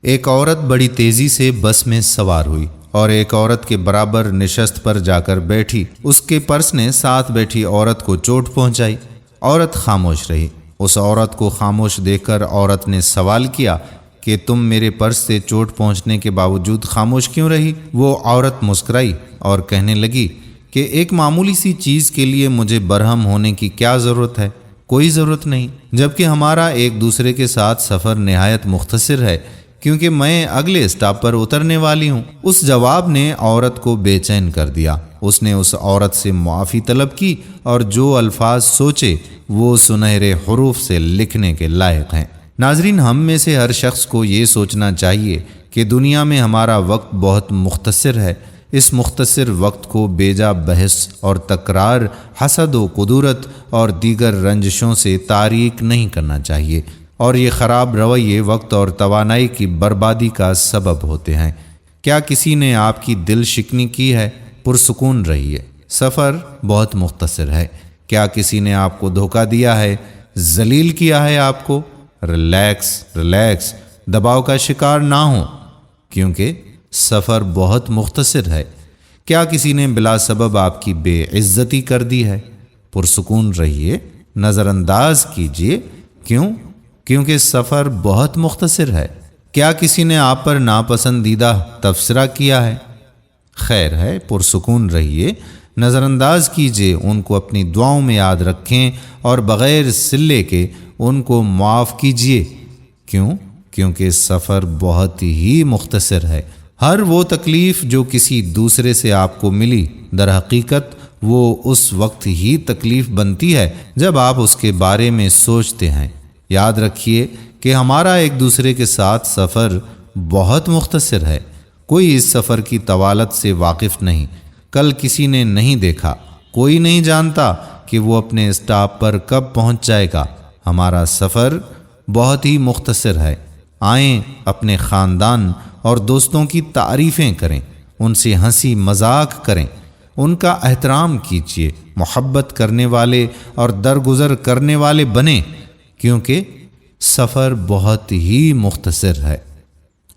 ایک عورت بڑی تیزی سے بس میں سوار ہوئی اور ایک عورت کے برابر نشست پر جا کر بیٹھی۔ اس کے پرس نے ساتھ بیٹھی عورت کو چوٹ پہنچائی۔ عورت خاموش رہی۔ اس عورت کو خاموش دیکھ کر عورت نے سوال کیا کہ تم میرے پرس سے چوٹ پہنچنے کے باوجود خاموش کیوں رہی؟ وہ عورت مسکرائی اور کہنے لگی کہ ایک معمولی سی چیز کے لیے مجھے برہم ہونے کی کیا ضرورت ہے؟ کوئی ضرورت نہیں، جبکہ ہمارا ایک دوسرے کے ساتھ سفر نہایت مختصر ہے، کیونکہ میں اگلے اسٹاپ پر اترنے والی ہوں۔ اس جواب نے عورت کو بے چین کر دیا۔ اس نے اس عورت سے معافی طلب کی اور جو الفاظ سوچے وہ سنہرے حروف سے لکھنے کے لائق ہیں۔ ناظرین، ہم میں سے ہر شخص کو یہ سوچنا چاہیے کہ دنیا میں ہمارا وقت بہت مختصر ہے۔ اس مختصر وقت کو بے جا بحث اور تکرار، حسد و قدورت اور دیگر رنجشوں سے تاریک نہیں کرنا چاہیے، اور یہ خراب رویے وقت اور توانائی کی بربادی کا سبب ہوتے ہیں۔ کیا کسی نے آپ کی دل شکنی کی ہے؟ پرسکون رہیے، سفر بہت مختصر ہے۔ کیا کسی نے آپ کو دھوکہ دیا ہے، ذلیل کیا ہے آپ کو؟ ریلیکس، دباؤ کا شکار نہ ہوں، کیونکہ سفر بہت مختصر ہے۔ کیا کسی نے بلا سبب آپ کی بے عزتی کر دی ہے؟ پرسکون رہیے، نظر انداز کیجیے، کیونکہ سفر بہت مختصر ہے۔ کیا کسی نے آپ پر ناپسندیدہ تبصرہ کیا ہے؟ خیر ہے، پرسکون رہیے، نظر انداز کیجیے، ان کو اپنی دعاؤں میں یاد رکھیں اور بغیر صلے کے ان کو معاف کیجیے۔ کیونکہ سفر بہت ہی مختصر ہے۔ ہر وہ تکلیف جو کسی دوسرے سے آپ کو ملی، در حقیقت وہ اس وقت ہی تکلیف بنتی ہے جب آپ اس کے بارے میں سوچتے ہیں۔ یاد رکھیے کہ ہمارا ایک دوسرے کے ساتھ سفر بہت مختصر ہے۔ کوئی اس سفر کی طوالت سے واقف نہیں۔ کل کسی نے نہیں دیکھا، کوئی نہیں جانتا کہ وہ اپنے اسٹاپ پر کب پہنچ جائے گا۔ ہمارا سفر بہت ہی مختصر ہے۔ آئیں اپنے خاندان اور دوستوں کی تعریفیں کریں، ان سے ہنسی مذاق کریں، ان کا احترام کیجیے، محبت کرنے والے اور درگزر کرنے والے بنیں، کیونکہ سفر بہت ہی مختصر ہے۔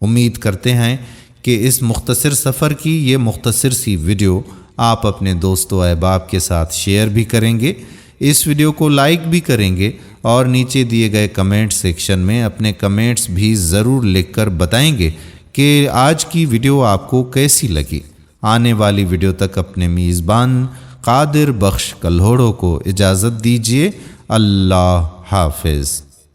امید کرتے ہیں کہ اس مختصر سفر کی یہ مختصر سی ویڈیو آپ اپنے دوست و احباب کے ساتھ شیئر بھی کریں گے، اس ویڈیو کو لائک بھی کریں گے، اور نیچے دیے گئے کمنٹ سیکشن میں اپنے کمنٹس بھی ضرور لکھ کر بتائیں گے کہ آج کی ویڈیو آپ کو کیسی لگی۔ آنے والی ویڈیو تک اپنے میزبان قادر بخش کلہوڑو کو اجازت دیجیے۔ اللہ حافظ۔